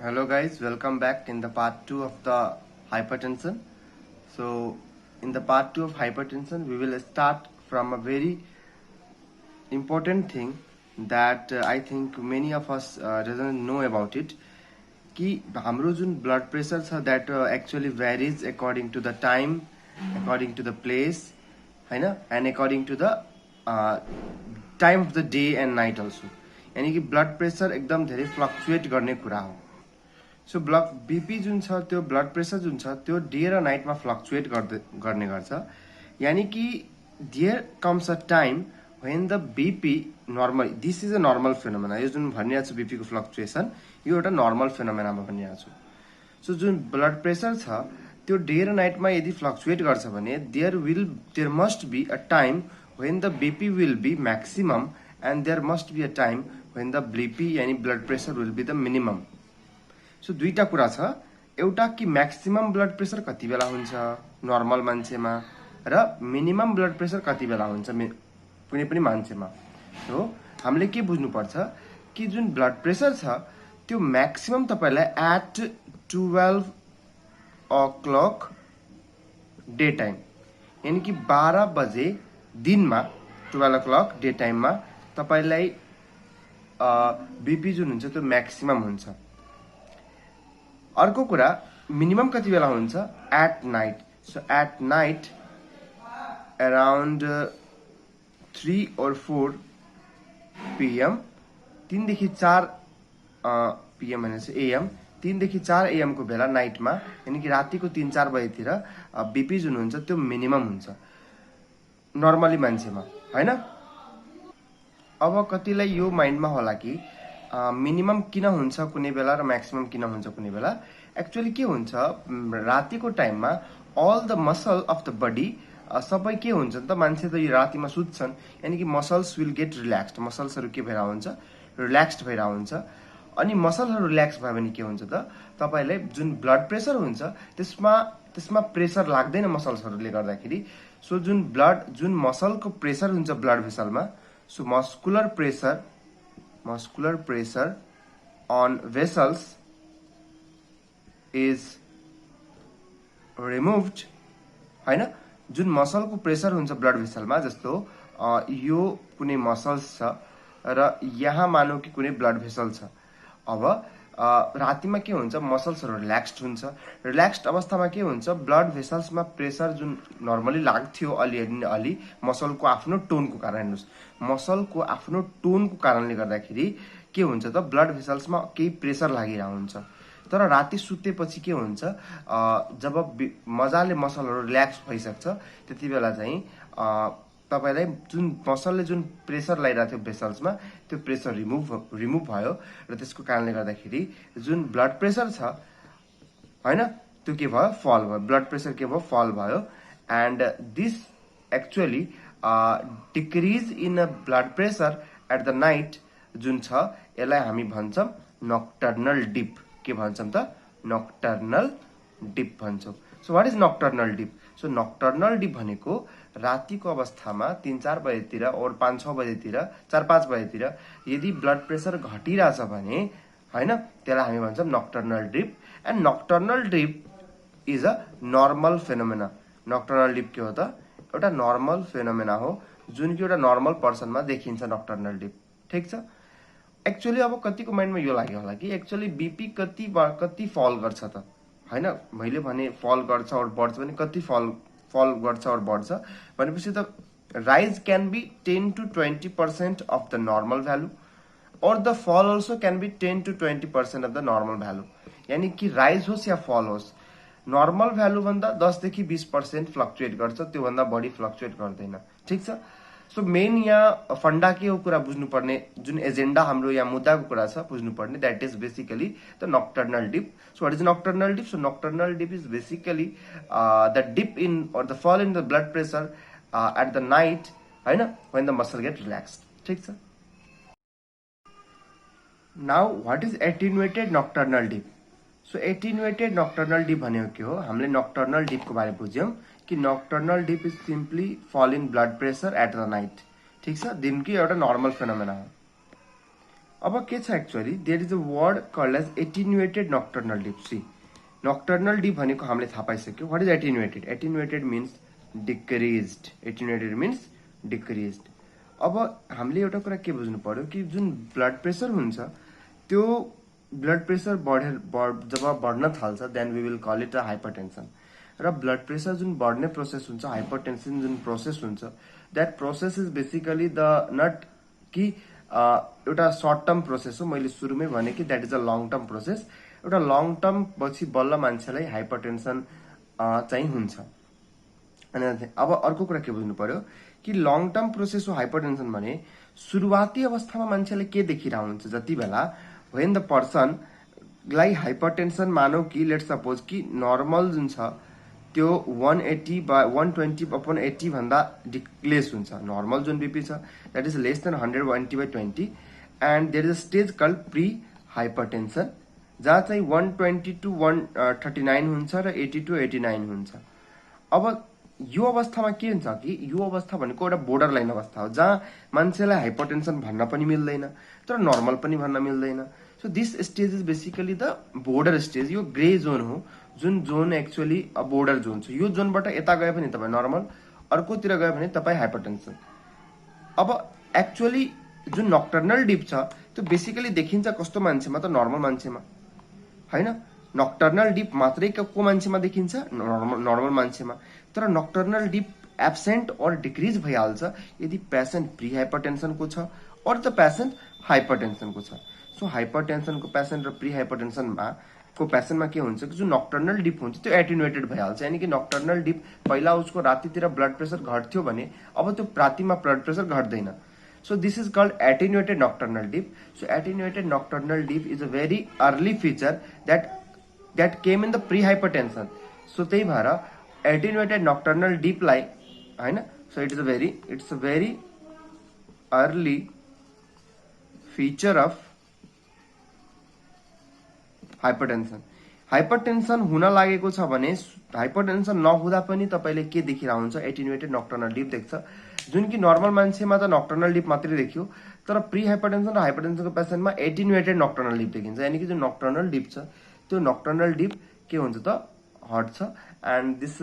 Hello guys, welcome back in the part 2 of the hypertension. So in the part 2 of hypertension we will start from a very important thing that I think many of us doesn't know about it कि हाम्रो जुन blood pressure छ that actually varies according to the time, according to the place हैन and according to the time of the day and night also. यानी कि blood pressure एकदम धेरै fluctuate गर्ने कुरा हो. सो ब्लड बीपी जुन छ त्यो ब्लड प्रेसर जुन छ त्यो डे र नाइटमा फ्लक्चुएट गर्ने गर्छ यानी कि there comes a time when the BP normal this is a normal phenomena यो जुन भनिरहेको छु बीपी को फ्लक्चुएसन यो एउटा नर्मल फिनोमेनामा भनिरहेको छु सो जुन ब्लड प्रेसर छ त्यो डे र नाइटमा यदि फ्लक्चुएट गर्छ भने there must be a time when the BP will be maximum and there must be a time when the BP यानी blood pressure will be the minimum so दुईटा कुरा छ एउटा कि मैक्सिमम ब्लड प्रेसर कति बेला हुन्छ नर्मल मान्छेमा र मिनिमम ब्लड प्रेसर कति बेला हुन्छ कुनै पनि मान्छेमा हो हामीले के बुझ्नु पर्छ कि जुन ब्लड प्रेसर छ त्यो मैक्सिमम तपाईलाई एट 12 o'clock डे टाइम यानी कि 12 बजे दिनमा 12 o'clock डे टाइममा तपाईलाई बीपी जुन हुन्छ त्यो मैक्सिमम हुन्छ अर्को कुरा मिनिमम कति बेला हुन्छ at night so at night around 3 or 4 PM 3 देखि 4 PM भनेपछि AM 3 देखि 4 AM को बेला नाइटमा यानी कि रातिको 3-4 बजेतिर बीपी जुन हुन्छ त्यो मिनिमम हुन्छ नर्मली मान्छेमा हैन अब कतिलाई यो माइन्डमा होला कि मिनिमम किन हुन्छ कुनै बेला र मैक्सिमम किन हुन्छ कुनै बेला एक्चुअली के हुन्छ रातिको टाइममा all the muscle of the body सबै के हुन्छ नि त मान्छे त यो रातिमा सुत्छन् यानी कि मसल्स विल गेट रिल्याक्स्ड मसल्सहरु के भएर हुन्छ रिल्याक्स्ड भएर हुन्छ अनि मसलहरु रिल्याक्स भयो भने के हुन्छ त तपाईलाई जुन ब्लड प्रेसर हुन्छ त्यसमा प्रेसर लाग्दैन मसल्सहरुले गर्दाखेरि सो जुन मसलको प्रेसर हुन्छ ब्लड भेसलमा so muscular pressure on vessels is removed हैन जुन मसल को प्रेसर हुन्छ ब्लड भेसलमा जस्तो यो कुनै मसल्स छ र यहाँ मानौ कि कुनै ब्लड भेसल छ अब रातिमा के हुन्छ मसल्सहरु रिल्याक्स्ड हुन्छ रिल्याक्स्ड अवस्थामा के हुन्छ ब्लड भेसल्समा प्रेसर जुन नर्मली लाग्थ्यो अलि मसलको आफ्नो टोनको कारण मसलको आफ्नो टोनको कारणले गर्दाखेरि के हुन्छ त ब्लड भेसल्समा केही प्रेसर लागिरहेको हुन्छ तर राति सुतेपछि के हुन्छ जब मजाले मसलहरु रिल्याक्स भइसक्छ त्यतिबेला चाहिँ तपाईलाई जुन मसलले जुन प्रेसर लागिरहेको थियो भेसल्समा त्यो प्रेसर रिमुभ भयो र त्यसको कारणले गर्दाखेरि जुन ब्लड प्रेसर छ हैन त्यो के भयो फल भयो ब्लड प्रेसर के भयो फल भयो and this actually decrease in a blood pressure at the night जुन छ यसलाई हामी भन्छौं नक्टर्नल डिप के भन्छौं त नक्टर्नल डिप भन्छौं so what is nocturnal dip so nocturnal dip भनेको रातिको अवस्थामा 3-4 बजेतिर और 5-6 बजेतिर 4-5 बजेतिर यदि ब्लड प्रेसर घटिरहेछ भने हैन त्यसलाई हामी भन्छौं nocturnal dip and nocturnal dip is a normal phenomena nocturnal dip के हो त एउटा नर्मल फेनोमेना हो जुन कि एउटा नर्मल पर्सनमा देखिन्छ नक्टर्नल डिप ठीक छ एक्चुअली अब कतिको माइन्डमा यो लाग्यो होला कि एक्चुअली बीपी कति फल गर्छ त हैन मैले भने फल गर्छ और बढ्छ भने कति फल गर्छ और बढ्छ भनेपछि त rise can be 10 to 20% of the normal value or the fall also can be 10 to 20% of the normal value यानी कि rise होस् या fall होस् नर्मल भ्यालु भन्दा 10 देखि 20% फ्लक्चुएट गर्छ त्यो भन्दा बढी फ्लक्चुएट गर्दैन ठीक छ सो मेन यहाँ फन्डा के हो कुरा बुझ्नु पर्ने जुन एजेन्डा हाम्रो यहाँ मुद्दाको कुरा छ बुझ्नु पर्ने that is basically the nocturnal dip so what is nocturnal dip so nocturnal dip is basically the dip in or the fall in the blood pressure at the night हैन when the muscle get relaxed ठीक छ now what is attenuated nocturnal dip so attenuated nocturnal dip भनेको के हो हामीले nocturnal deep को बारे बुझ्यौं कि nocturnal dip is simply fall in blood pressure at the night ठीक छ दिनको एउटा नर्मल फेनोमेना हो अब के छ actually there is a word called as attenuated nocturnal dip. See nocturnal dip भनेको हामीले थाहा पाइसक्यो. What is attenuated? Attenuated means decreased. Attenuated means decreased. अब हामीले एउटा कुरा के बुझ्नु पर्यो कि जुन ब्लड प्रेसर हुन्छ त्यो ब्लड प्रेसर जब बढ्न थाल्छ then we will call it a hypertension. र ब्लड प्रेसर जुन बढ्ने प्रोसेस हुन्छ, हाइपरटेन्सन जुन प्रोसेस हुन्छ, that process is basically the not कि एउटा सर्ट टर्म प्रोसेस हो. मैले सुरुमै भने कि that is a long term process. एउटा लङ टर्म पछि बल्ल मान्छेलाई हाइपरटेन्सन चाहिँ हुन्छ. अनि अब अर्को कुरा के बुझ्नु पर्यो कि लङ टर्म प्रोसेस हो हाइपरटेन्सन भने सुरुवाती अवस्थामा मान्छेले के देखिरहेको हुन्छ जति बेला व्हेन द पर्सन लाई हाइपरटेन्सन मानौ कि लेट सपोज कि नर्मल जुन छ त्यो 120/120/80 भन्दा लेस हुन्छ. नर्मल जुन बीपी छ that is less than 120/20 and there is a stage called pre hypertension जहाँ चाहिँ 120 to 139 हुन्छ र 80 to 89 हुन्छ. अब यो अवस्थामा के हुन्छ कि यो अवस्था भनेको एउटा बोर्डर लाइन अवस्था हो जहाँ मान्छेलाई हाइपरटेन्सन भन्न पनि मिल्दैन तर नर्मल पनि भन्न मिल्दैन. So this stage is basically the border stage. यो ग्रे जोन हो जुन जोन एक्चुअली बोर्डर जोन छ. यो जोनबाट यता गए पनि तपाईँ नर्मल, अर्कोतिर गयो भने तपाईँ हाइपरटेन्सन. अब एक्चुअली जुन नक्टर्नल डिप छ त्यो बेसिकली देखिन्छ कस्तो मान्छेमा त नर्मल मान्छेमा हैन. नक्टर्नल डिप मात्रै को मान्छेमा देखिन्छ? नर्मल मान्छेमा. तर नक्टर्नल डिप एब्सेन्ट और डिक्रिज भइहाल्छ यदि पेसेन्ट प्री हाइपरटेन्सनको छ और द पेसेन्ट हाइपरटेन्सनको छ. सो हाइपरटेन्सनको पेसेन्ट र प्री हाइपरटेन्सनमा को पेसेन्टमा के हुन्छ कि जुन नक्टर्नल डिप हुन्छ त्यो एटेन्युएटेड भइहाल्छ. यानी कि नक्टर्नल डिप पहिला उसको रातितिर ब्लड प्रेसर घट्थ्यो भने अब त्यो रातिमा ब्लड प्रेसर घट्दैन. So this is called attenuated nocturnal dip. So attenuated nocturnal dip is a very early feature that came in the pre-hypertension. So त्यही भएर attenuated nocturnal dip लाई हैन. So it's a very early feature of hypertension. Hypertension हुन लागेको छ भने hypertension नहुँदा पनि तपाईले के देखिरहेको हुन्छ? एटेन्युएटेड नक्टर्नल डिप देख्छ. जुन कि नर्मल मान्छेमा त नक्टर्नल डिप मात्रै देखियो तर प्री हाइपरटेन्सन र हाइपरटेन्सनको पेसेन्टमा एटेन्युएटेड नक्टर्नल डिप देखिन्छ. यानी कि जुन नक्टर्नल डिप छ त्यो नक्टर्नल डिप के हुन्छ त हट्छ. एन्ड दिस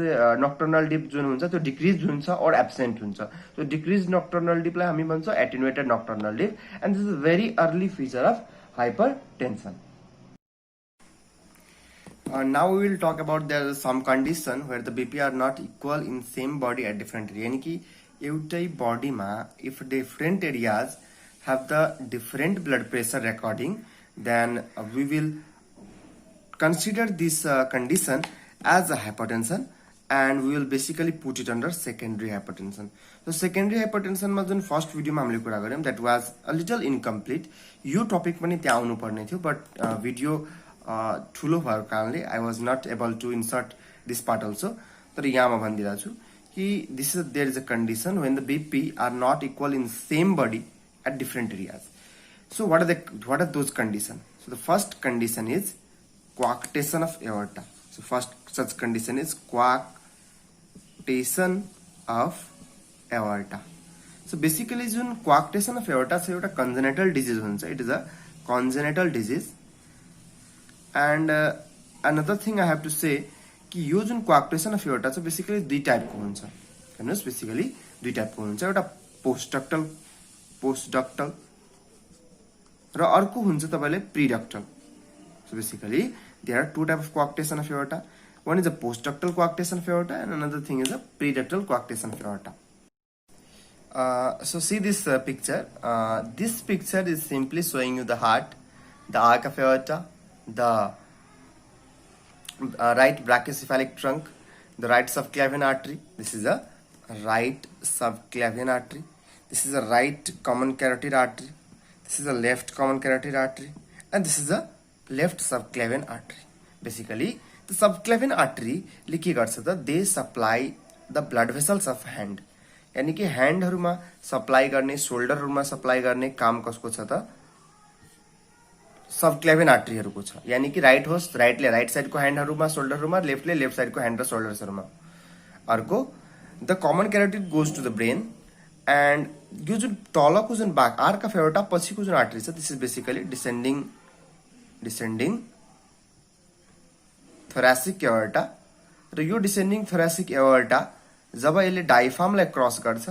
नक्टर्नल डिप जुन हुन्छ त्यो डिक्रिज हुन्छ और एब्सेन्ट हुन्छ. त्यो डिक्रिज नक्टर्नल डिपलाई हामी भन्छौँ attenuated nocturnal dip. And this is very early feature of hypertension. Now we will talk about there is some condition where the BP are not equal in same body at different area. यानी कि एउटै बॉडीमा if different areas have the different blood pressure recording then we will consider this condition as a hypertension and we will basically put it under secondary hypertension. So secondary hypertension मा जुन first भिडियोमा हामीले कुरा गर्यौं that was a little incomplete. यो topic पनि त्यहाँ आउनु पर्ने थियो बट भिडियो ठुलो भएको कारणले I was not able to insert this part also. तर यहाँ म भनिदिरहेको छु कि this is there is a condition when the BP are not equal in same body at different areas. So what are those condition? So the first condition is coarctation of aorta. So first such condition is coarctation of aorta. So basically जुन coarctation of aorta चाहिँ एउटा congenital disease हुन्छ. It is a congenital disease. And another thing I have to say कि यो जुन coarctation of aorta चाहिँ basically दुई टाइपको हुन्छ. हेर्नुस् बेसिकली दुई टाइपको हुन्छ. एउटा पोस्टडक्टल र अर्को हुन्छ तपाईले प्रीडक्टल. So basically there are two types of coarctation of aorta. One is a postductal coarctation of aorta and another thing is a preductal coarctation of aorta. So see this picture. This picture is simply showing you the heart, the arc of aorta, the right brachiocephalic trunk, the right subclavian artery. This is a right subclavian artery. This is a right common carotid artery. This is a left common carotid artery, and this is a left subclavian artery. Basically the subclavian artery ले के गर्छ त? they supply the blood vessels of hand. यानी कि ह्यान्डहरुमा supply गर्ने, शोल्डरहरुमा supply गर्ने काम कसको छ त? सबक्लेवियन आर्टरीहरुको छ. यानी कि राइट होस् राइटले राइट साइडको ह्यान्डहरुमा शोल्डरहरुमा, लेफ्टले लेफ्ट साइडको ह्यान्ड र शोल्डर्सहरुमा. अर्को the common carotid goes to the brain and यो जुन तलको जुन भाग आर्क अफ एओर्टा पछिको जुन आर्टरी छ this is basically descending thoracic aorta र यो डिसेन्डिङ थोरासिक एओर्टा जब यसले डायफ्रामलाई क्रस गर्छ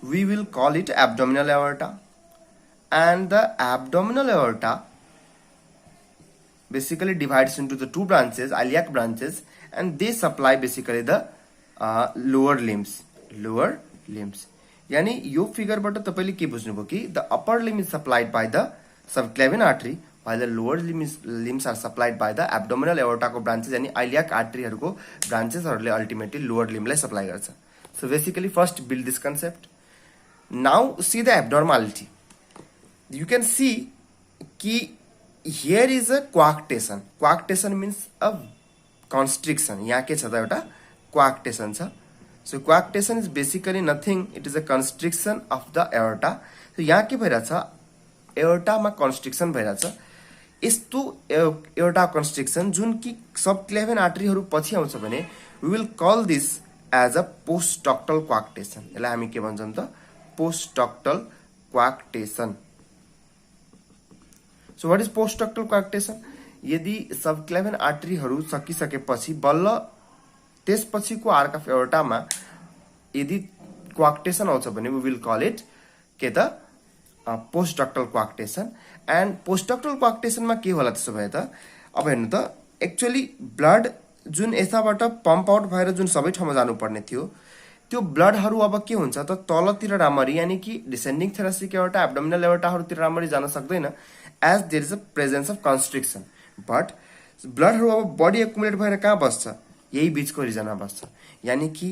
we will call it abdominal aorta and the abdominal aorta basically divides into the two branches, iliac branches, and they supply basically the lower limbs. यानी यो फिगरबाट तपाईले के बुझ्नुभयो कि the upper limb is supplied by the subclavian artery while the lower limbs are supplied by the abdominal aorta को branches यानी iliac आर्टरीहरुको ब्रान्चेसहरुले ultimately lower लिम्बलाई supply गर्छ. So basically first build this concept. Now see the abnormality. You can see कि here is a coarctation. Coarctation means a constriction. यहाँ के छ त एउटा coarctation छ. So coarctation is basically nothing. It is a constriction of the aorta. So यहाँ के भइरहेछ aorta मा constriction भइरहेछ. यस्तो aorta constriction जुन कि सबक्लेविन आर्टरीहरु पछि आउँछ भने we will call this as a postductal coarctation. यसलाई हामी के भन्छौं त postductal coarctation. So what is postductal coarctation? यदि सबक्लेविन आर्टरीहरु सकिसकेपछि बल्ल त्यसपछिको आर्क अफ एओर्टामा यदि coarctation आउँछ भने we will call it के त postductal coarctation. And postductal coarctation मा के होला त्यसो भए त अब हेर्नु त एक्चुअली ब्लड जुन यताबाट पम्प आउट भएर जुन सबै ठाउँमा जानु पर्ने थियो त्यो ब्लडहरु अब के हुन्छ त तलतिर राम्ररी यानी कि डिसेन्डिङ थोरासिक एओर्टा एब्डोमिनल एओर्टाहरुतिर राम्ररी जान सक्दैन as there is a presence of constriction. But ब्लडहरु अब बडी एक्युमुलेट भएर कहाँ बस्छ यही बीचको रिजनमा बस्छ. यानी कि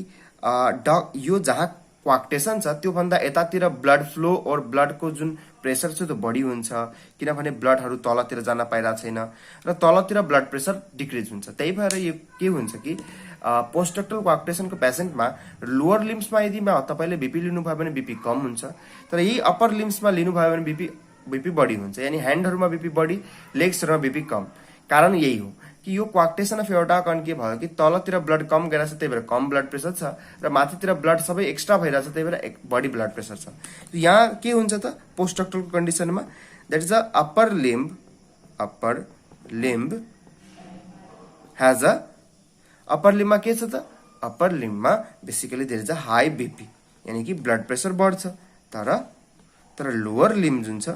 यो जहाँ coarctation छ त्यो भन्दा यतातिर ब्लड फ्लो और ब्लडको जुन प्रेसर छ त्यो बढी हुन्छ किनभने ब्लडहरु तलतिर जान पाइरा छैन र तलतिर ब्लड प्रेसर डिक्रिज हुन्छ. त्यही भएर यो के हुन्छ कि पोस्टडक्टल coarctation को पेशेन्टमा लोअर लिम्समा यदि तपाईले बीपी लिनुभयो भने बीपी कम हुन्छ तर यही अप्पर लिम्समा लिनुभयो भने बीपी बढी हुन्छ. यानी ह्यान्डहरुमा बीपी बढी लेग्सहरुमा बीपी कम. कारण यही हो कि यो coarctation अफ एओर्टा कारण के भयो कि तलतिर ब्लड कम गइराछ त्यही भएर कम ब्लड प्रेसर छ र माथितिर ब्लड सबै एक्स्ट्रा भइराछ त्यही भएर बढी ब्लड प्रेसर छ. यहाँ के हुन्छ त पोस्टडक्टल कन्डिसनमा that is a upper limb has a upper लिम्बमा के छ त अप्पर लिम्बमा basically there is a high BP यानी कि ब्लड प्रेसर बढ्छ तर लोअर लिम्ब जुन छ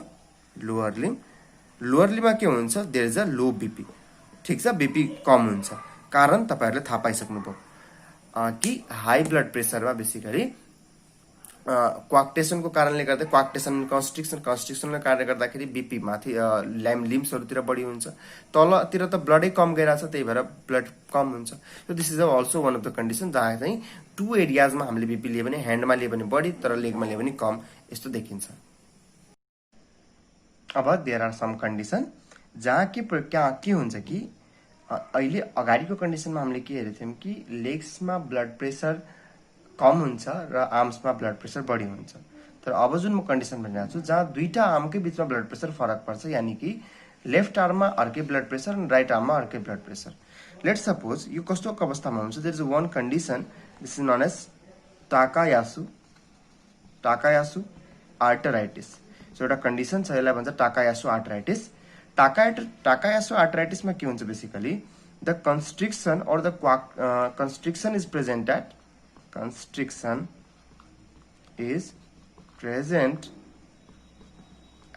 लोअर लिम्बमा के हुन्छ there is a low BP. ठीक छ बीपी कम हुन्छ. कारण तपाईहरुले थाहा पाइसक्नुभयो कि हाई ब्लड प्रेसरमा बेसिकली coarctation को कारणले गर्दा coarctation कन्स्ट्रिक्सनले कारणले गर्दाखेरि बीपी माथि लिम्सहरुतिर बढी हुन्छ तलतिर त ब्लडै कम गइराछ त्यही भएर ब्लड कम हुन्छ. So this is also one of the condition जहाँ चाहिँ टु एरियाजमा हामीले बीपी लिए भने ह्यान्डमा लिए भने बढी तर लेगमा लिए भने कम यस्तो देखिन्छ. अब देयर आर सम कन्डिसन जहाँ के हुन्छ कि अहिले अगाडिको कन्डिसनमा हामीले के हेरेको थियौं कि लेग्समा ब्लड प्रेसर कम हुन्छ र आर्म्समा ब्लड प्रेसर बढी हुन्छ. तर अब जुन म कन्डिसन भनिरहेको छु जहाँ दुईटा आर्मकै बीचमा ब्लड प्रेसर फरक पर्छ यानी कि लेफ्ट आर्ममा अर्कै ब्लड प्रेसर र राइट आर्ममा अर्कै ब्लड प्रेसर. लेट्स सपोज यो कस्तो अवस्थामा हुन्छ there is one condition this is known as Takayasu arteritis. So एउटा कन्डिसन छ यसलाई भन्छ टाकायासु आर्टराइटिस. टाकायासु आर्टराइटिसमा के हुन्छ बेसिकली द कन्स्ट्रिक्सन और द कन्स्ट्रिक्सन इज प्रेजेन्ट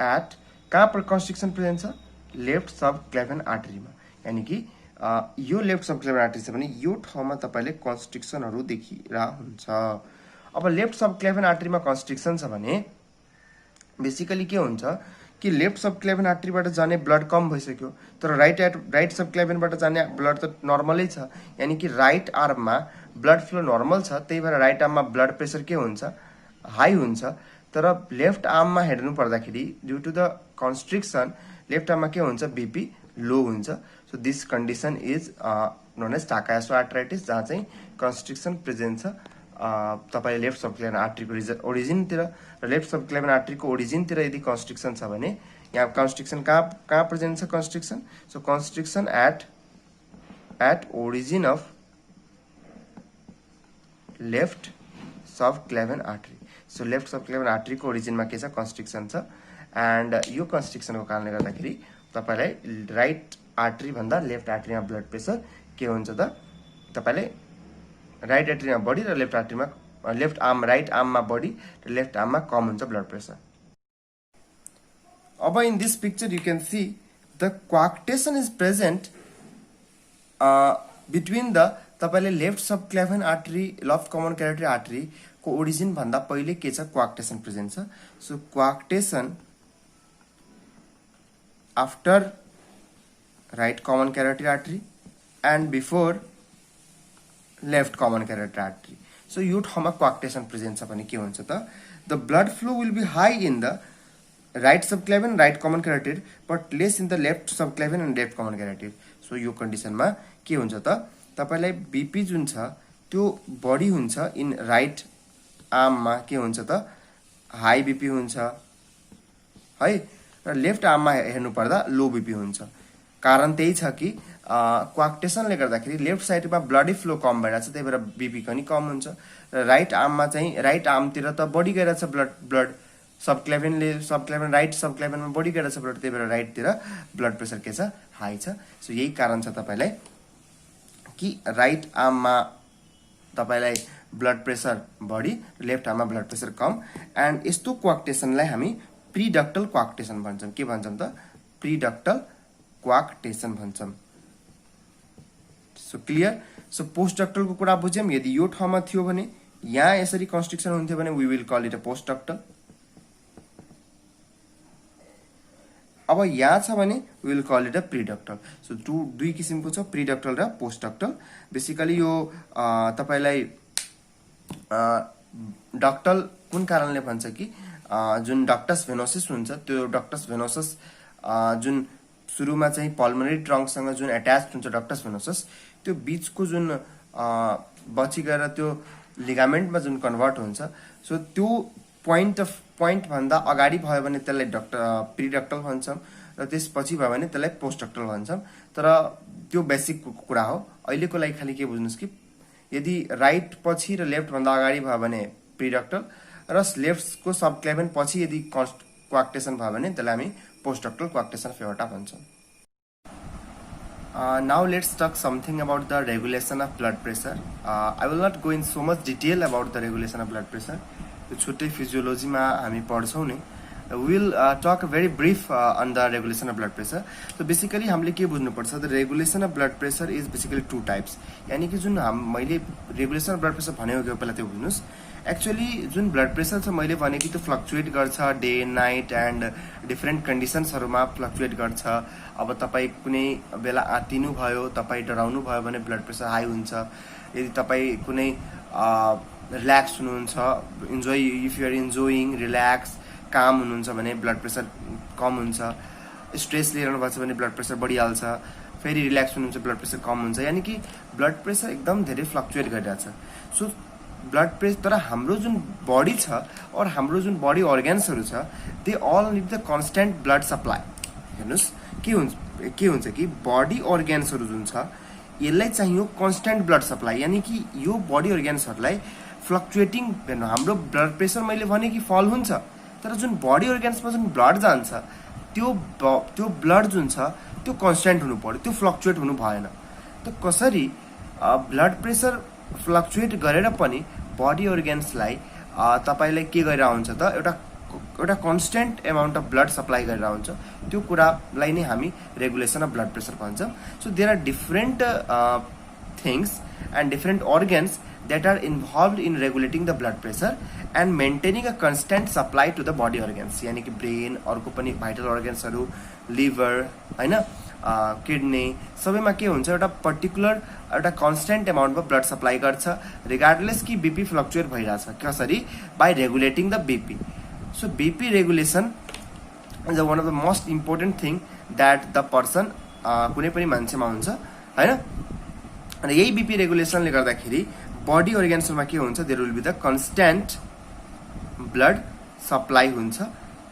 एट कहाँ पर कन्स्ट्रिक्सन प्रेजेन्ट छ लेफ्ट सबक्लेविन आर्टरीमा. यानी कि यो लेफ्ट सबक्लेविन आर्टरी छ भने यो ठाउँमा तपाईले कन्स्ट्रिक्सनहरु देखिरा हुन्छ. अब लेफ्ट सबक्लेविन आर्टरीमा कन्स्ट्रिक्सन छ भने बेसिकली के हुन्छ कि लेफ्ट सबक्लेविन आर्टरीबाट जाने ब्लड कम भइसक्यो तर राइट सबक्लेविनबाट जाने ब्लड त नर्मलै छ. यानी कि राइट आर्ममा ब्लड फ्लो नर्मल छ त्यही भएर राइट आर्ममा ब्लड प्रेसर के हुन्छ हाई हुन्छ तर लेफ्ट आर्ममा हेर्नु पर्दाखेरि due to the constriction left आर्ममा के हुन्छ बीपी लो हुन्छ. So this condition is known as Takayasu arteritis जहाँ चाहिँ कन्स्ट्रिक्सन प्रेजेन्ट छ तपाईले लेफ्ट सबक्लेविन आर्टरीको ओरिजिनतिर र लेफ्ट सबक्लेविन आर्टरीको ओरिजिनतिर यदि कन्स्ट्रिक्सन छ भने यहाँ कन्स्ट्रिक्सन कहाँ प्रेजेन्ट छ constriction. So constriction at origin of left subclavian artery. So left subclavian आर्टरीको ओरिजिनमा के छ कन्स्ट्रिक्सन छ एन्ड यो कन्स्ट्रिक्सनको कारणले गर्दाखेरि तपाईलाई राइट आर्टरी भन्दा लेफ्ट आर्टरीमा ब्लड प्रेसर के हुन्छ त तपाईले राइट आर्टरीमा बढी र लेफ्ट आर्टरीमा लेफ्ट आर्म राइट आर्ममा बढी र लेफ्ट आर्ममा कम हुन्छ ब्लड प्रेसर। अब in this picture you can see the coarctation is present between the तपाईले left subclavian artery left common carotid artery को ओरिजिन भन्दा पहिले के छ coarctation प्रेजेन्ट छ। So coarctation after right common carotid artery and before left common carotid artery. So यो ठाउँमा coarctation present छ भने के हुन्छ त the blood flow will be high in the right subclavian right common carotid but less in the left subclavian and left common carotid. So यो कन्डिसनमा के हुन्छ त तपाईलाई बीपी जुन छ त्यो बढी हुन्छ इन राइट आर्ममा के हुन्छ त हाई बीपी हुन्छ है र लेफ्ट आर्ममा हेर्नु पर्दा लो बीपी हुन्छ। कारण त्यही छ कि coarctationले गर्दाखेरि लेफ्ट साइडमा ब्लडी फ्लो कम भइरहेछ त्यही भएर बीपी पनि कम हुन्छ र राइट आर्ममा चाहिँ राइट आर्मतिर त बढी गइरहेछ ब्लड सबक्लेभियन राइट सबक्लेभियनमा बढी गइरहेछ ब्लड त्यही भएर राइटतिर ब्लड प्रेसर के छ हाई छ। सो यही कारण छ तपाईलाई कि राइट आर्ममा तपाईलाई ब्लड प्रेसर बढी लेफ्ट आर्ममा ब्लड प्रेसर कम एन्ड यस्तो coarctationलाई हामी प्रिडक्टल coarctation भन्छौँ। के भन्छौँ त प्रिडक्टल coarctation भन्छौँ। So clear. सो पोस्टडक्टलको कुरा बुझ्यौं। यदि यो ठाउँमा थियो भने यहाँ यसरी कन्स्ट्रिक्सन हुन्थ्यो भने we will call it a postductal. अब यहाँ छ भने we will call it a preductal. So दुई किसिमको छ प्रिडक्टल र पोस्टडक्टल। बेसिकली यो तपाईलाई डक्टल कुन कारणले भन्छ कि जुन डक्टस भेनोसिस हुन्छ त्यो डक्टस भेनोसिस जुन सुरुमा चाहिँ पल्मोनरी ट्रङ्कसँग जुन एट्याच हुन्छ डक्टस भेनोसिस त्यो बीचको जुन बची गएर त्यो लिगामेन्टमा जुन कन्भर्ट हुन्छ सो त्यो पोइन्ट भन्दा अगाडि भयो भने त्यसलाई प्रिडक्टल भन्छौँ र त्यसपछि भयो भने त्यसलाई पोस्टडक्टल भन्छौँ। तर त्यो बेसिक कुरा हो। अहिलेको लागि खालि के बुझ्नुस् कि यदि राइट पछि र लेफ्ट भन्दा अगाडि भयो भने प्रिडक्टल र लेफ्टको सबक्लेभियन पछि यदि coarctation भयो भने त्यसलाई हामी पोस्टडक्टल coarctation of aorta भन्छौँ। Now let's talk something about the regulation of blood pressure. I will not go in so much detail about the regulation of blood pressure. यो छुट्टै फिजियोलोजीमा हामी पढ्छौँ नि। We will talk very brief on the regulation of blood pressure. So basically हामीले के बुझ्नुपर्छ the regulation of blood pressure is basically two types. यानी कि जुन मैले regulation of blood pressure भनेको के पहिला त्यो बुझ्नुस्। एक्चुअली जुन ब्लड प्रेसर छ मैले भने कि त्यो फ्लक्चुएट गर्छ डे नाइट एन्ड डिफरेन्ट कन्डिसन्सहरूमा फ्लक्चुएट गर्छ। अब तपाईँ कुनै बेला आत्तिनु भयो तपाईँ डराउनु भयो भने ब्लड प्रेसर हाई हुन्छ। यदि तपाईँ कुनै रिल्याक्स हुनुहुन्छ if you are enjoying relax काम हुनुहुन्छ भने ब्लड प्रेसर कम हुन्छ। स्ट्रेस लिइरहनु भएको छ भने ब्लड प्रेसर बढिहाल्छ। फेरि रिल्याक्स हुनुहुन्छ ब्लड प्रेसर कम हुन्छ। यानी कि ब्लड प्रेसर एकदम धेरै फ्लक्चुएट गरिरहेछ। सो ब्लड प्रेसर तर हाम्रो जुन बडी छ और हाम्रो जुन बडी अर्गेन्सहरू छ they all need the constant blood supply. हेर्नुस् के हुन्छ कि बडी अर्गेन्सहरू जुन छ यसलाई चाहियो कन्स्टेन्ट ब्लड सप्लाई। यानी कि यो बडी अर्गेन्सहरूलाई फ्लक्चुएटिङ हेर्नु हाम्रो ब्लड प्रेसर मैले भने कि फल हुन्छ तर जुन बडी अर्गेन्समा जुन ब्लड जान्छ त्यो ब्लड जुन छ त्यो कन्स्टेन्ट हुनु पर्यो त्यो फ्लक्चुएट हुनु भएन। त कसरी ब्लड प्रेसर फ्लक्चुएट गरेर पनि बडी अर्गेन्सलाई तपाईलाई के गरेर हुन्छ त एउटा constant amount of blood supply गरेर हुन्छ त्यो कुरालाई नै हामी रेगुलेसन अफ ब्लड प्रेसर भन्छौँ। So there are different things and different organs that are involved in regulating the blood pressure and maintaining a constant supply to the body organs। यानी कि brain अर्को पनि भाइटल अर्गेन्सहरू लिभर हैन kidney सबैमा के हुन्छ एउटा पर्टिकुलर एउटा कन्स्टेन्ट एमाउन्टमा ब्लड सप्लाई गर्छ रिगार्डलेस कि बीपी फ्लक्चुएट भइरहेछ। कसरी by regulating the BP. So BP regulation is one of the most important thing that the person कुनै पनि मान्छेमा हुन्छ हैन। अनि यही बीपी रेगुलेसनले गर्दाखेरि बडी अर्गेन्समा के हुन्छ there will be the constant blood supply हुन्छ।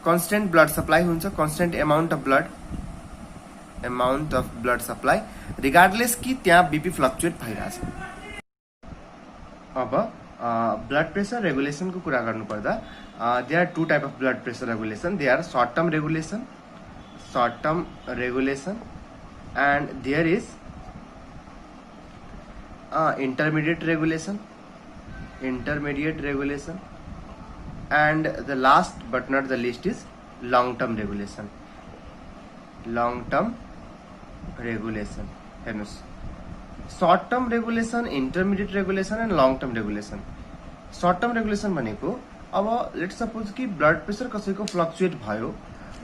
कन्स्टेन्ट ब्लड सप्लाई हुन्छ constant amount of blood supply regardless कि त्यहाँ बीपी फ्लक्चुएट भइरहेछ। अब ब्लड प्रेसर रेगुलेसनको कुरा गर्नुपर्दा they are two type of blood pressure regulation. They are short term regulation and there is intermediate regulation, and the last but not the least is long term regulation. हेर्नुस्, short term regulation, intermediate regulation and long term regulation. Short term regulation भनेको अब let's suppose कि blood pressure कसैको fluctuate भयो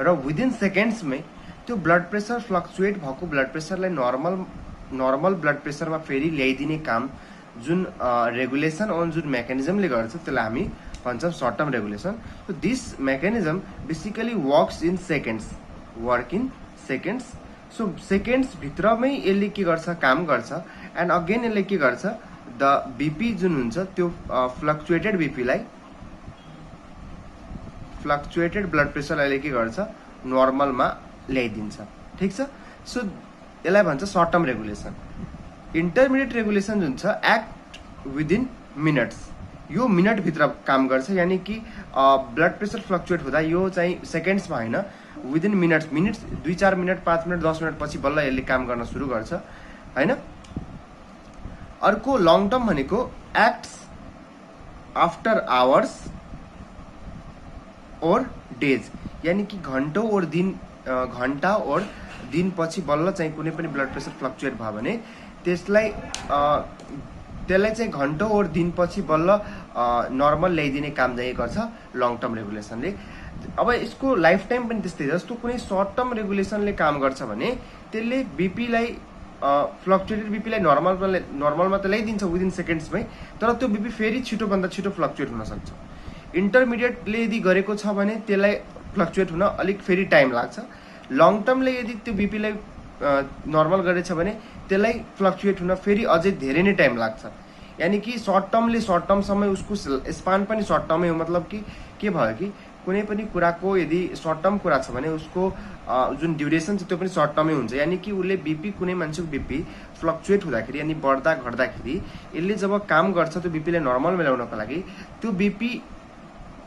र within सेकेन्ड्समै त्यो blood pressure fluctuate भएको ब्लड प्रेसरलाई नर्मल ब्लड प्रेसरमा फेरि ल्याइदिने काम जुन रेगुलेसन अन जुन मेकानिजमले गर्छ त्यसलाई हामी भन्छौँ short term regulation. So this mechanism basically work in seconds. So seconds भित्रमै यसले के गर्छ, काम गर्छ. एन्ड अगेन यसले के गर्छ, द बीपी जुन हुन्छ त्यो फ्लक्चुएटेड ब्लड प्रेसरलाई के गर्छ, नर्मलमा ल्याइदिन्छ. ठिक छ. सो यसलाई भन्छ short term regulation. Intermediate regulation जुन छ एक्ट विदिन मिनट्स, यो मिनटभित्र काम गर्छ. यानि कि ब्लड प्रेसर फ्लक्चुएट हुँदा यो चाहिँ सेकेन्ड्समा होइन, within minutes 2-4 minute 5 minute 10 minute पछि बल्ल यसले काम गर्न सुरु गर्छ होइन. अर्को लङ टर्म भनेको एक्ट्स आफ्टर आवर्स और डेज. यानि कि घन्टा और दिन पछि बल्ल चाहिँ कुनै पनि ब्लड प्रेसर फ्लक्चुएट भयो भने त्यसलाई चाहिँ घन्टा और दिन पछि बल्ल नर्मल ल्याइदिने काम चाहिँ गर्छ लङ टर्म रेगुलेसनले. अब यसको लाइफ टाइम पनि त्यस्तै. जस्तो कुनै सर्ट टर्म रेगुलेसनले काम गर्छ भने त्यसले बीपीलाई फ्लक्चुएटेड बीपीलाई नर्मलमा त ल्याइदिन्छ विदिन सेकेन्ड्समै, तर त्यो बीपी फेरि छिटोभन्दा छिटो फ्लक्चुएट हुन सक्छ. इन्टरमिडिएटले यदि गरेको छ भने त्यसलाई फ्लक्चुएट हुन अलिक फेरि टाइम लाग्छ. लङ टर्मले यदि त्यो बीपीलाई नर्मल गरेछ भने त्यसलाई फ्लक्चुएट हुन फेरि अझै धेरै नै टाइम लाग्छ. यानि कि सर्ट टर्मसम्म उसको स्पान पनि सर्ट टर्मै हो. मतलब कि के भयो कि कुनै पनि कुराको यदि सर्ट टर्म कुरा छ भने उसको जुन ड्युरेसन छ त्यो पनि सर्ट टर्मै हुन्छ. यानि कि उसले बीपी, कुनै मान्छेको बीपी फ्लक्चुएट हुँदाखेरि यानि बढ्दा घट्दाखेरि यसले जब काम गर्छ त्यो बीपीलाई नर्मलमा ल्याउनको लागि त्यो बीपी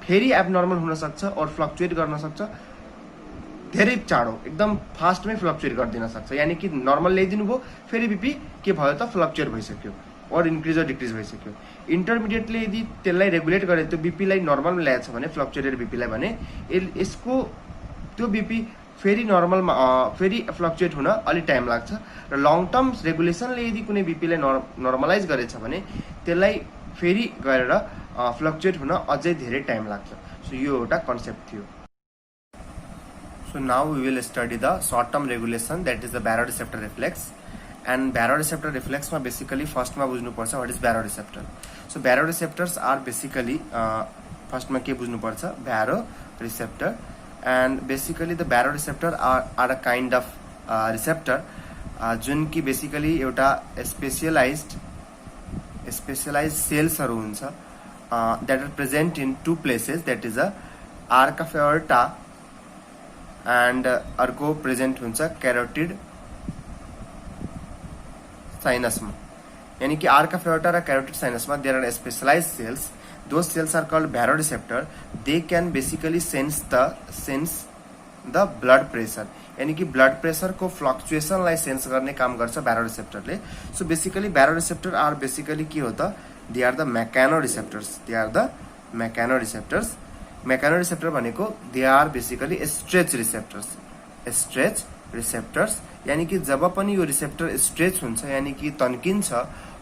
फेरि एबनर्मल हुन सक्छ और फ्लक्चुएट गर्न सक्छ धेरै चाँडो, एकदम फास्टमै फ्लक्चुएट गरिदिन सक्छ. यानि कि नर्मल ल्याइदिनु भयो, फेरि बीपी के भयो त फ्लक्चुएट भइसक्यो और इन्क्रिज और डिक्रिज भइसक्यो. इन्टरमिडिएटले यदि त्यसलाई रेगुलेट गरे, त्यो बीपीलाई नर्मलमा ल्याएछ भने फ्लक्चुएटेड बीपीलाई भने यसको त्यो बीपी फेरि नर्मलमा फेरि फ्लक्चुएट हुन अलि टाइम लाग्छ. र लङ टर्म रेगुलेसनले यदि कुनै बीपीलाई नर्मलाइज गरेछ भने त्यसलाई फेरि गरेर फ्लक्चुएट हुन अझै धेरै टाइम लाग्छ. सो यो एउटा कन्सेप्ट थियो. So now we will study the short term regulation, that is the baroreceptor reflex. And baroreceptor reflex ma basically first ma bujhnu parcha what is baroreceptor. So baroreceptors are basically first ma ke bujhnu parcha, baroreceptor. And basically the baroreceptor are a kind of receptor जुन कि basically एउटा specialized cells haru huncha that are present in two places, that is a arc of aorta and अर्को present हुन्छ carotid साइनसमा. यानी कि arch of aorta र carotid साइनसमा there are specialized cells. Those cells are called baroreceptor. They can basically sense the blood pressure. यानी कि blood प्रेसरको फ्लक्चुएसनलाई सेन्स गर्ने काम गर्छ baroreceptorले. So basically baroreceptor are basically के हो त, they are the mechanoreceptors. Mechanoreceptor भनेको they are basically stretch receptors. यानी कि जब पनि यो रिसेप्टर स्ट्रेच हुन्छ यानी कि तन्किन्छ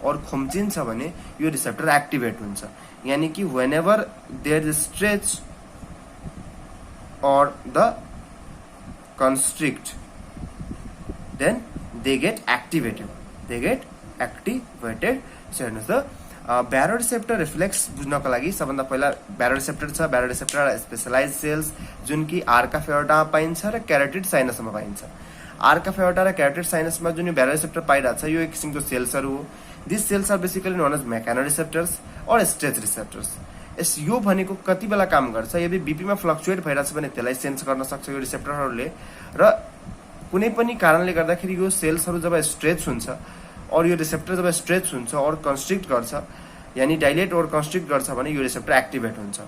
और खुम्चिन्छ भने यो रिसेप्टर एक्टिभेट हुन्छ. यानी कि व्हेनेभर देयर इज स्ट्रेच और the constrict, then they get activated. So हेर्नुस् त, baroreceptor reflex बुझ्नको लागि सबभन्दा पहिला baroreceptor छ. baroreceptor स्पेशलाइज सेल्स जुन कि आर्क अफ एओर्टा पाइन्छ र क्यारोटिड साइनसमा पाइन्छ. आर्क अफ एओर्टा र क्यारोटिड साइनसमा जुन baroreceptor पाइरहेछ यो एक किसिमको सेल्सहरू हो. This cells are basically known as mechanoreceptors और स्ट्रेच रिसेप्टर्स. यो भनेको कति बेला काम गर्छ, यदि बीपीमा फ्लक्चुएट भइरहेछ भने त्यसलाई सेन्स गर्न सक्छ यो रिसेप्टरहरूले. र कुनै पनि कारणले गर्दाखेरि यो सेल्सहरू जब स्ट्रेच हुन्छ और यो रिसेप्टर जब स्ट्रेच हुन्छ और कन्स्ट्रिक्ट गर्छ यानी डाइलेट ओर कन्स्ट्रिक्ट गर्छ भने यो रिसेप्टर एक्टिभेट हुन्छ।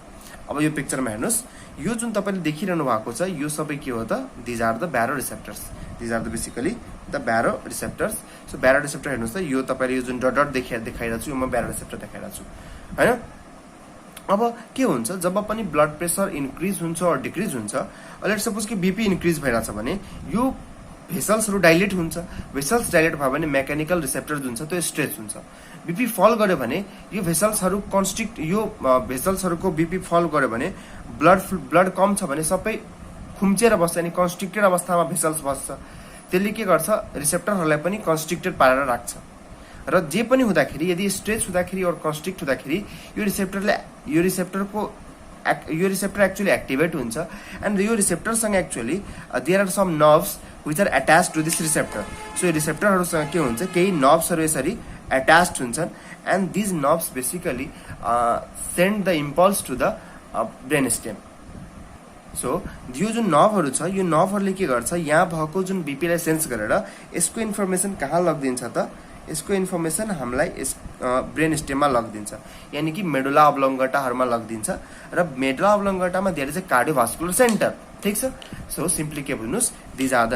अब यो पिक्चरमा हेर्नुस्, यो जुन तपाईले देखिरहनु भएको छ यो सबै के हो त? These are the baroreceptors. These are the basically the baroreceptors. So baroreceptor हेर्नुस् त, यो तपाईले यो जुन डट डट देखाइरहेको छु यो म ब्यारो रिसेप्टर देखाइरहेको छु हैन। अब के हुन्छ जब पनि ब्लड प्रेसर इन्क्रिज हुन्छ अर डिक्रिज हुन्छ, लेट्स सपोज कि बीपी इन्क्रिज भइरहेछ भने यो भेसल्सहरु डाइलेट हुन्छ। भेसल्स डाइलेट भयो भने मेकानिकल रिसेप्टर जुन छ त्यो स्ट्रेच हुन्छ। बीपी फल गर्यो भने यो भेसल्सहरु कन्स्ट्रिक्ट, यो भेसल्सहरुको बीपी फल गर्यो भने ब्लड कम छ भने सबै खुम्चिएर बस्छ, यानी कन्स्ट्रिक्टेड अवस्थामा भेसल्स बस्छ। त्यसले के गर्छ? रिसेप्टरहरुलाई पनि कन्स्ट्रिक्टेड पारेर राख्छ। र जे पनि हुँदाखेरि यदि स्ट्रेच हुँदाखेरि और कन्स्ट्रिक्ट हुँदाखेरि यो रिसेप्टर एक्चुअली एक्टिभेट हुन्छ। एन्ड यो रिसेप्टरसँग actually there are some nerves which are attached to this receptor. So यो रिसेप्टरहरुसँग के हुन्छ? केही नर्भ्सहरु यसरी अट्याच्ड हुन्छन् and these nerves basically send the impulse to the brain stem. So यो जुन नर्भहरु छ यो नर्भहरुले के गर्छ? यहाँ भएको जुन बीपी लाई सेन्स गरेर यसको इन्फर्मेसन कहाँ लगिदिन्छ त? यसको इन्फर्मेसन हामीलाई यस ब्रेन स्टेममा लगिदिन्छ, यानी कि मेडुला अब्लङ्गटाहरुमा लगिदिन्छ। र मेडुला अब्लङ्गटामा there is a cardiovascular center. ठीक छ। सो सिम्पली के बुझ्नुस्, these are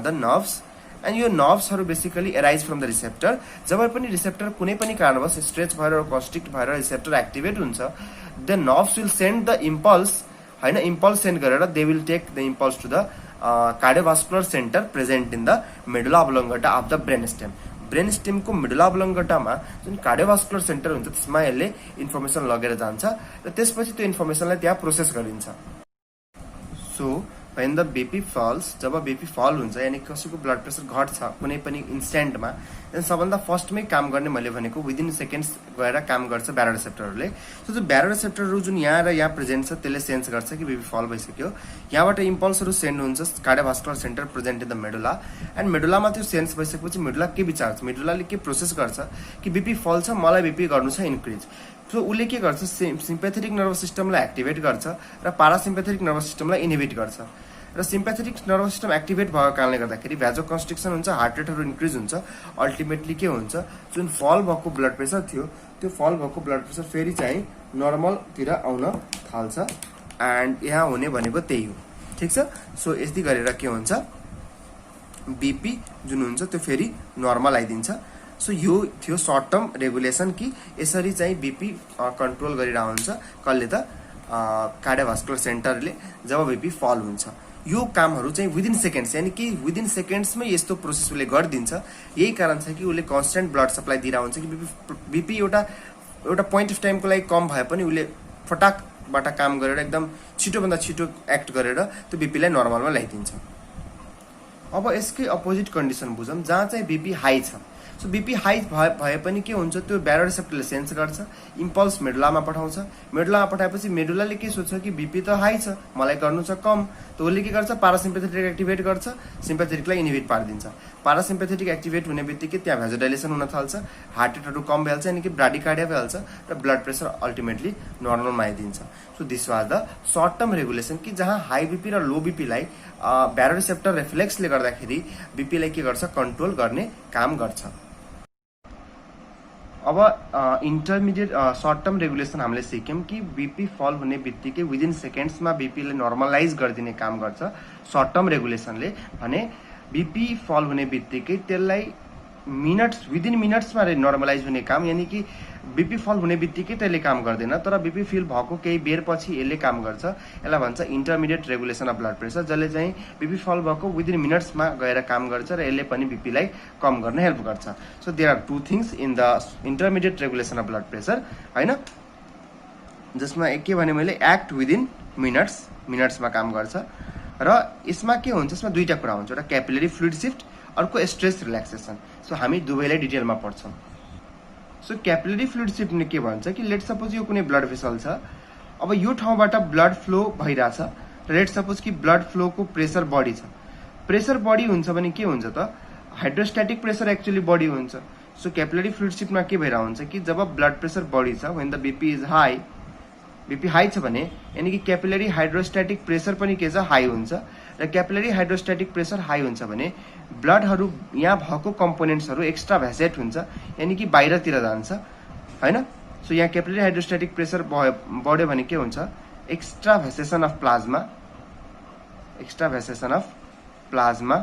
the nerves and यो नर्भ्सहरु basically arise from the receptor. जब पनि रिसेप्टर कुनै पनि कारणवश स्ट्रेच भएर कन्स्ट्रिक्ट भएर रिसेप्टर एक्टिभेट हुन्छ, the nerves will send the impulse हैन, इम्पल्स सेन्ड गरेर they will take the impulse to the cardiovascular center present in the medulla oblongata of the brain stem. Brain स्टेमको medulla अब्लङ्गटामा जुन cardiovascular centre हुन्छ त्यसमा यसले information लगेर जान्छ र त्यसपछि त्यो इन्फर्मेसनलाई त्यहाँ प्रोसेस गरिन्छ। So when the BP falls, जब BP फल हुन्छ यानी कसैको ब्लड प्रेसर घट्छ कुनै पनि इन्स्ट्यान्टमा, देन सबभन्दा फर्स्टमै काम गर्ने मैले भनेको विदिन सेकेन्ड्स गएर काम गर्छ ब्यारो रिसेप्टरहरूले। सो जो ब्यारो रिसेप्टरहरू जुन यहाँ र यहाँ प्रेजेन्ट छ त्यसले सेन्स गर्छ कि बीपी फल भइसक्यो। यहाँबाट इम्पल्सहरू सेन्ड हुन्छ cardiovascular center present in the medulla and मेडुलामा त्यो सेन्स भइसकेपछि मेडुला के विचार्छ? मेडुलाले के प्रोसेस गर्छ कि बीपी फल छ, मलाई बीपी गर्नु छ इन्क्रिज। सो उसले के गर्छ? सिम्पेथेटिक नर्भस सिस्टमलाई एक्टिभेट गर्छ र पारासिम्पेथेटिक नर्भस सिस्टमलाई इनहिबिट गर्छ। र सिम्पेथेटिक नर्भस सिस्टम एक्टिभेट भएको कारणले गर्दाखेरि भ्याजो कन्स्ट्रिक्सन हुन्छ, हार्ट रेटहरू इन्क्रिज हुन्छ। अल्टिमेटली के हुन्छ? जुन फल भएको ब्लड प्रेसर थियो त्यो फल भएको ब्लड प्रेसर फेरि चाहिँ नर्मलतिर आउन थाल्छ एन्ड यहाँ हुने भनेको त्यही हो। ठिक छ। सो यति गरेर के हुन्छ? बीपी जुन हुन्छ त्यो फेरि नर्मल आइदिन्छ। सो यो थियो सर्ट टर्म रेगुलेसन कि यसरी चाहिँ बीपी कन्ट्रोल गरिरहेको हुन्छ कसले त? कार्डियोभास्कुलर सेन्टरले जब बीपी फल हुन्छ। यो कामहरु चाहिँ विदिन सेकेन्ड्स, यानी कि विदिन सेकेन्ड्समै यस्तो प्रोसेस उसले गरिदिन्छ। यही कारण छ कि उसले कन्स्टेन्ट ब्लड सप्लाई दिइरा हुन्छ कि बीपी एउटा पोइन्ट अफ टाइमको लागि कम भए पनि उसले फटाकबाट काम गरेर एकदम छिटोभन्दा छिटो एक्ट गरेर त्यो बीपीलाई नर्मलमा ल्याइदिन्छ। अब यसकै अपोजिट कन्डिसन बुझौँ जहाँ चाहिँ बीपी हाई छ। सो बीपी हाई भए पनि के हुन्छ? त्यो ब्यारो रिसेप्टरले सेन्स गर्छ, इम्पल्स मेडुलामा पठाउँछ। मेडुलामा पठाएपछि मेडुलाले के सोच्छ कि बीपी त हाई छ, मलाई गर्नु छ कम। त उसले के गर्छ? पारासिम्पेथेटिक एक्टिभेट गर्छ, सिम्पेथेटिकलाई इनहिबिट पारिदिन्छ। पारासिम्पेथेटिक एक्टिभेट हुने बित्तिकै त्यहाँ भ्याजोडाइलेसन हुन थाल्छ, हार्ट रेटहरू कम भइहाल्छ, यानी कि ब्राडिकार्डिया भइहाल्छ र ब्लड प्रेसर अल्टिमेटली नर्मलमा आइदिन्छ। So this was the short term regulation कि जहाँ हाई बीपी र लो बीपीलाई ब्यारो रिसेप्टर रिफ्लेक्सले गर्दाखेरि बीपीलाई के गर्छ? कन्ट्रोल गर्ने काम गर्छ। अब इन्टरमिडिएट सर्ट टर्म रेगुलेसन हामीले सिक्यौं कि बीपी फल हुने बित्तिकै विदिन सेकेन्ड्समा बीपीलाई नर्मलाइज गरिदिने काम गर्छ सर्ट टर्म रेगुलेसनले। भने बीपी फल हुने बित्तिकै त्यसलाई विदिन मिनट्समा नर्मलाइज हुने काम, यानी कि बीपी फल हुने बित्तिकै त्यसले काम गर्दैन, तर बीपी फिल भएको केही बेरपछि यसले काम गर्छ। यसलाई भन्छ intermediate regulation of blood pressure, जसले चाहिँ बीपी फल भएको विदिन मिनट्समा गएर काम गर्छ र यसले पनि बीपीलाई कम गर्न हेल्प गर्छ। So there are two things in the intermediate regulation of blood pressure हैन, जसमा के भने मैले एक्ट विदिन मिनट्समा काम गर्छ। र यसमा के हुन्छ? यसमा दुईटा कुरा हुन्छ, एउटा क्यापिलरी फ्लुइड शिफ्ट, अर्को स्ट्रेस रिल्याक्सेसन। सो हामी दुवैलाई डिटेलमा पढ्छौँ। सो क्यापिलरी फ्लुइड शिफ्टले के भन्छ कि लेट सपोज यो कुनै ब्लड भेसल छ, अब यो ठाउँबाट ब्लड फ्लो भइरहेछ र लेट सपोज कि ब्लड फ्लोको प्रेसर बढी छ। प्रेसर बढी हुन्छ भने के हुन्छ त? हाइड्रोस्ट्याटिक प्रेसर एक्चुअली बढी हुन्छ। सो क्यापिलरी फ्लुइड शिफ्टमा के भइरहेको हुन्छ कि जब ब्लड प्रेसर बढी छ, when the BP is high, BP high छ भने यानी कि क्यापिलरी हाइड्रोस्ट्याटिक प्रेसर पनि के छ? हाई हुन्छ र क्यापिलरी हाइड्रोस्ट्याटिक प्रेसर हाई हुन्छ भने ब्लडहरू यहाँ भएको कम्पोनेन्ट्सहरू एक्स्ट्रा भ्यासेट हुन्छ, यानी कि बाहिरतिर जान्छ हैन। सो यहाँ क्यापिलरी हाइड्रोस्ट्याटिक प्रेसर बढ्यो भने के हुन्छ, extravasation of plasma, extravasation of plasma,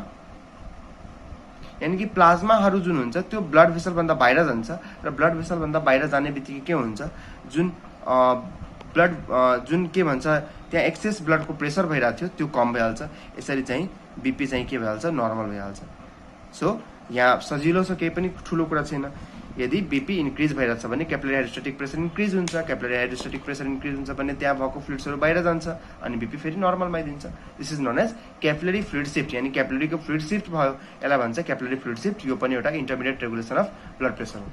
यानी कि प्लाज्माहरू जुन हुन्छ त्यो ब्लड भेसल भन्दा बाहिर जान्छ र ब्लड भेसल भन्दा बाहिर जाने बित्तिकै के हुन्छ, जुन ब्लड जुन के भन्छ त्यहाँ एक्सेस ब्लडको प्रेसर भइरहेको थियो त्यो कम भइहाल्छ। यसरी चाहिँ बीपी चाहिँ के भइहाल्छ, नर्मल भइहाल्छ। सो यहाँ सजिलो छ, केही पनि ठुलो कुरा छैन। यदि बीपी इन्क्रिज भइरहेछ भने क्यापिलरी हाइड्रोस्ट्याटिक प्रेसर इन्क्रिज हुन्छ, क्यापिलरी हाइड्रोस्ट्याटिक प्रेसर इन्क्रिज हुन्छ भने त्यहाँ भएको फ्लुइड्सहरू बाहिर जान्छ अनि बीपी फेरि नर्मलमा दिन्छ। This is known as capillary fluid shift, यानी क्यापिलरीको फ्लुइड शिफ्ट भयो, यसलाई भन्छ क्यापिलरी फ्लुइड शिफ्ट। यो पनि एउटा intermediate regulation of blood pressure हो।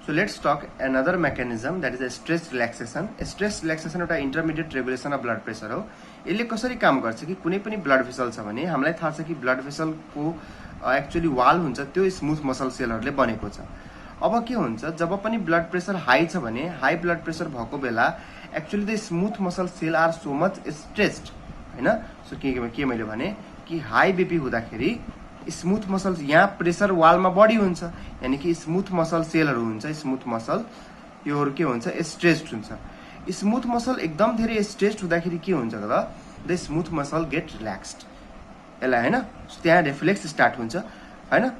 So let's talk another mechanism, that is a stress relaxation. Stress relaxation एउटा intermediate regulation of blood pressure हो। यसले कसरी काम गर्छ कि कुनै पनि ब्लड भेसल छ भने हामीलाई थाहा छ कि ब्लड भेसलको एक्चुअली वाल हुन्छ त्यो स्मुथ मसल सेलहरूले बनेको छ। अब के हुन्छ, जब पनि ब्लड प्रेसर हाई छ भने, हाई ब्लड प्रेसर भएको बेला actually the smooth muscle cell are so much stressed हैन। सो के मैले भने कि हाई बीपी हुँदाखेरि स्मुथ मसल यहाँ प्रेसर वालमा बढी हुन्छ, यानी कि स्मुथ मसल सेलहरू हुन्छ, स्मुथ मसल योहरू के हुन्छ, स्ट्रेस्ड हुन्छ। स्मुथ मसल एकदम धेरै स्ट्रेस्ड हुँदाखेरि के हुन्छ त, the smooth muscle get relaxed, यसलाई हैन। त्यहाँ रिफ्लेक्स स्टार्ट हुन्छ हैन,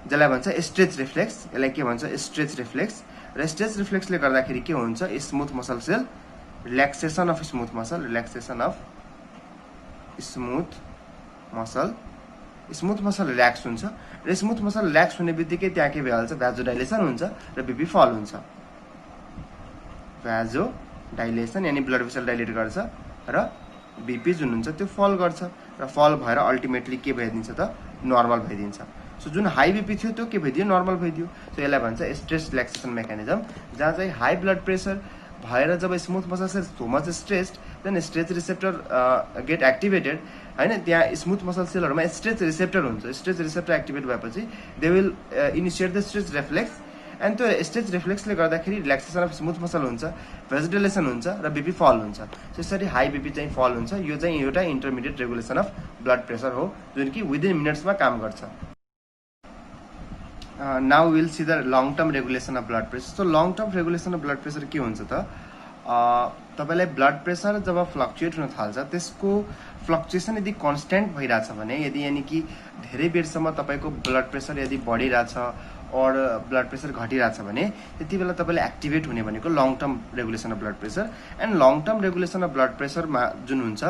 जसलाई भन्छ स्ट्रेच रिफ्लेक्स। यसलाई के भन्छ, स्ट्रेच रिफ्लेक्स। र स्ट्रेच रिफ्लेक्सले गर्दाखेरि के हुन्छ, smooth muscle cell relaxation of smooth muscle, relaxation of smooth muscle, smooth muscle relax हुन्छ र स्मुथ मसल रिल्याक्स हुने बित्तिकै त्यहाँ के भइहाल्छ, भ्याजोडाइलेसन हुन्छ र बीपी फल हुन्छ। भ्याजोडाइलेसन यानी ब्लड भेसल डाइलेट गर्छ र बीपी जुन हुन्छ त्यो फल गर्छ र फल भएर अल्टिमेटली के भइदिन्छ त, नर्मल भइदिन्छ। सो जुन हाई बीपी थियो त्यो के भइदियो, नर्मल भइदियो। सो यसलाई भन्छ स्ट्रेस रिल्याक्सेसन मेकानिजम, जहाँ चाहिँ हाई ब्लड प्रेसर भएर जब smooth muscle cell so much stressed then stretch receptor get activated हैन। त्यहाँ स्मुथ मसल सेलहरूमा स्ट्रेच रिसेप्टर हुन्छ, स्ट्रेच रिसेप्टर एक्टिभेट भएपछि they will initiate the stretch reflex and त्यो स्ट्रेच रिफ्लेक्सले गर्दाखेरि रिल्याक्सेसन अफ स्मुथ मसल हुन्छ, भेजोडाइलेसन हुन्छ र बीपी फल हुन्छ। त्यसरी हाई बीपी चाहिँ फल हुन्छ। यो चाहिँ एउटा intermediate regulation of blood pressure हो जुन कि विदिन मिनट्समा काम गर्छ। Now will see the long term regulation of blood pressure. So long term regulation of blood pressure के हुन्छ त, तपाईलाई ब्लड प्रेसर जब फ्लक्चुएट हुन थाल्छ त्यसको फ्लक्चुएसन यदि कन्स्ट्यान्ट भइरहेछ भने, यदि यानी कि धेरै बेरसम्म तपाईको ब्लड प्रेसर यदि बढिरहेछ और ब्लड प्रेसर घटिरहेछ भने त्यति बेला तपाईले एक्टिभेट हुने भनेको long term regulation of blood pressure. And long term regulation of blood प्रेसरमा जुन हुन्छ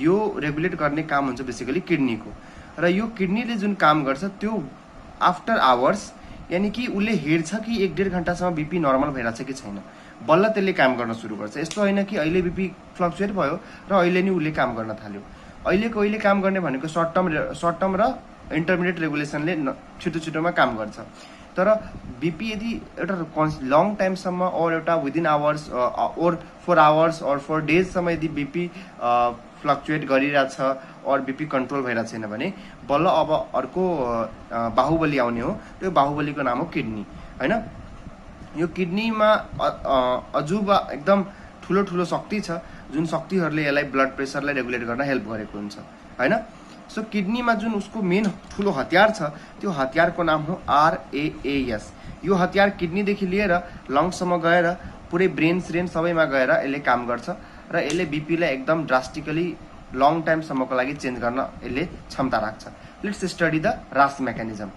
यो रेगुलेट गर्ने काम हुन्छ बेसिकली किडनीको, र यो किडनीले जुन काम गर्छ त्यो आफ्टर आवर्स, यानी कि उसले हेर्छ कि 1-1.5 घण्टासम्म बीपी नर्मल भइरहेछ कि छैन, बल्ल त्यसले काम गर्न सुरु गर्छ। यस्तो होइन कि अहिले बीपी फ्लक्चुएट भयो र अहिले नि उसले काम गर्न थाल्यो। अहिले काम गर्ने भनेको सर्ट टर्म र इन्टरमिडिएट रेगुलेसनले छिटोमा काम गर्छ। तर बीपी यदि एउटा लङ टाइमसम्म और एउटा विदिन आवर्स और 4 आवर्स और 4 डेजसम्म यदि बीपी फ्लक्चुएट गरिरहेछ और बीपी कन्ट्रोल भइरहेको छैन भने बल्ल अब अर्को बाहुबली आउने हो। त्यो बाहुबलीको नाम हो किडनी हैन। यो किडनीमा अजुबा एकदम ठुलो शक्ति छ जुन शक्तिहरूले यसलाई ब्लड प्रेसरलाई रेगुलेट गर्न हेल्प गरेको हुन्छ हैन। सो किडनीमा जुन उसको मेन ठुलो हतियार छ त्यो हतियारको नाम हो RAAS। यो हतियार किडनीदेखि लिएर लङ्ससम्म गएर पुरै ब्रेन सबैमा गएर यसले काम गर्छ र यसले बीपीलाई एकदम ड्रास्टिकली लङ टाइमसम्मको लागि चेन्ज गर्न यसले क्षमता राख्छ। Let's study the RAS mechanism.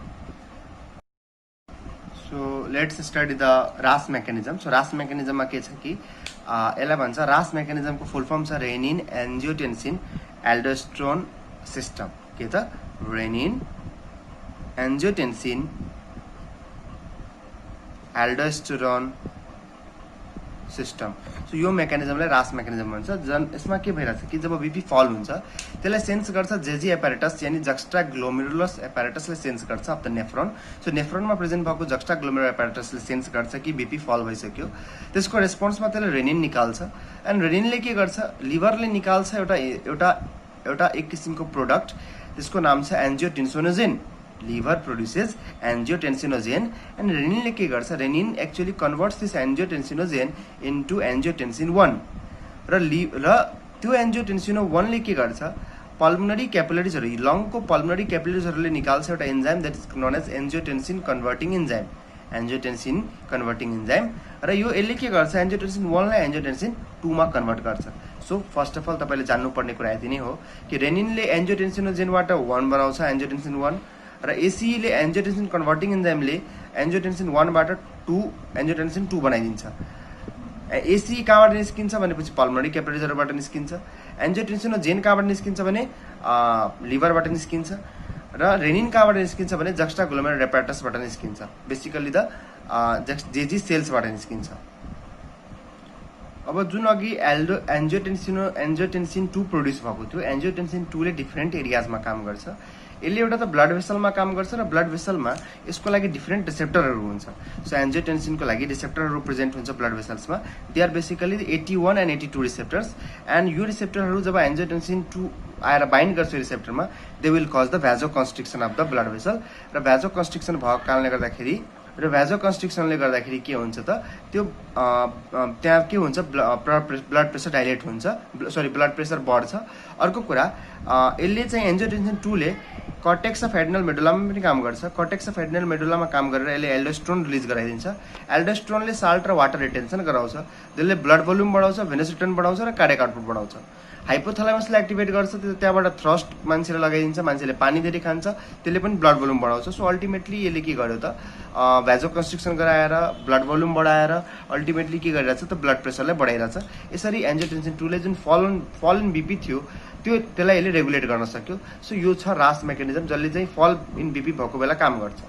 So let's study the RAS mechanism. So RAS मेकानिजममा के छ कि यसलाई भन्छ, RAS मेकानिजमको फुल फर्म छ रेनिन एन्जियोटेन्सिन एल्डोस्टेरोन सिस्टम। के त, रेनिन एन्जियोटेन्सिन एल्डोस्टेरोन सिस्टम। सो यो मेकानिजमलाई RAS मेकानिजम भन्छ। यसमा के भइरहेछ कि जब बीपी फल हुन्छ त्यसलाई सेन्स गर्छ जेजी एपारेटस यानी जक्स्ट्रा ग्लोमेरुलस एपारेटसले सेन्स गर्छ अफ द नेफ्रोन। सो नेफ्रोनमा प्रेजेन्ट भएको जक्स्ट्रा ग्लोमेरुलर एपारेटसले सेन्स गर्छ कि बीपी फल भइसक्यो। त्यसको रेस्पोन्समा त्यसले रेनिन निकाल्छ एन्ड रेनिनले के गर्छ, लिभरले निकाल्छ एउटा एक किसिमको प्रोडक्ट, त्यसको नाम छ angiotensinogen. Liver produces angiotensinogen and रेनिनले के गर्छ, renin actually converts this angiotensinogen into angiotensin 1 र त्यो एन्जियोटेन्सिनो 1 ले के गर्छ, पल्मोनरी क्यापिलरिजहरु लङको पल्मोनरी क्यापिलरिजहरुले निकाल्छ एउटा enzyme that is known as angiotensin converting enzyme र यो यसले के गर्छ एन्जियोटेन्सिन 1 लाई एन्जियोटेन्सिन 2 मा कन्भर्ट गर्छ। सो फर्स्ट अफ अल तपाईले जान्नु पर्ने कुरा यति नै हो कि रेनिनले एन्जियोटेन्सिनोजेनबाट 1 बनाउँछ एन्जियोटेन्सिन 1 र एसीई ले एन्जियोटेन्सिन कन्भर्टिङ एन्जाइमले एन्जियोटेन्सिन 1 बाट 2 एन्जियोटेन्सिन 2 बनाइदिन्छ। एसीई कहाँबाट निस्किन्छ भनेपछि पल्मोनरी क्यापिलरिजहरुबाट निस्किन्छ। एन्जियोटेन्सिनोजेन कहाँबाट निस्किन्छ भने लिभरबाट निस्किन्छ र रेनिन कहाँबाट निस्किन्छ भने जक्स्टाग्लोमेरुलर एपारेटसबाट निस्किन्छ। बेसिकली द जेजी सेल्सबाट निस्किन्छ। अब जुन अघि एन्जियोटेन्सिन 2 प्रोड्युस भएको थियो एन्जियोटेन्सिन 2 ले डिफरेन्ट एरियाजमा काम गर्छ। यसले एउटा त ब्लड भेसलमा काम गर्छ र ब्लड भेसलमा यसको लागि डिफरेन्ट रिसेप्टरहरु हुन्छ। सो एन्जियोटेन्सिनको लागि रिसेप्टरहरु प्रेजेन्ट हुन्छ ब्लड भेसल्समा। They are basically 81 and 82 receptors and यो रिसेप्टरहरु जब एन्जियोटेन्सिन 2 आएर बाइन्ड गर्छ रिसेप्टरमा they will cause the vasoconstriction of the blood vessel र भाजोकन्स्ट्रिक्सन भएको कारणले गर्दाखेरि र भाजोकन्स्ट्रिक्सनले गर्दाखेरि के हुन्छ त त्यो त्यहाँ के हुन्छ ब्लड प्रेसर डाइलेट हुन्छ ब्लड प्रेसर बढ्छ। अर्को कुरा यसले चाहिँ एन्जियोटेन्सिन 2 ले कर्टेक्स अफ एड्रिनल मेडुलामा पनि काम गर्छ। कर्टेक्स अफ एड्रिनल मेडुलामा काम गरेर यसले एल्डोस्टेरोन रिलिज गराइदिन्छ। एल्डोस्टेरोनले साल्ट र वाटर रिटेन्सन गराउँछ। त्यसले ब्लड भोल्युम बढाउँछ भेनस रिटर्न बढाउँछ र कार्डियक आउटपुट बढाउँछ। हाइपोथालामसले एक्टिभेट गर्छ त्यहाँबाट थ्रस्ट मान्छेले लगाइदिन्छ मान्छेले पानी धेरै खान्छ त्यसले पनि ब्लड भोल्युम बढाउँछ। सो अल्टिमेटली यसले के गर्यो त भाजोकन्स्ट्रिक्सन गराएर ब्लड भोल्युम बढाएर अल्टिमेटली के गरिरहेछ त ब्लड प्रेसरलाई बढाइरहेछ। यसरी एन्जियोटेन्सिन 2 ले जुन फल इन बीपी थियो त्यसलाई यसले रेगुलेट गर्न सक्यो। सो यो छ रास मेकानिजम जसले चाहिँ फल इन बीपी भएको बेला काम गर्छ।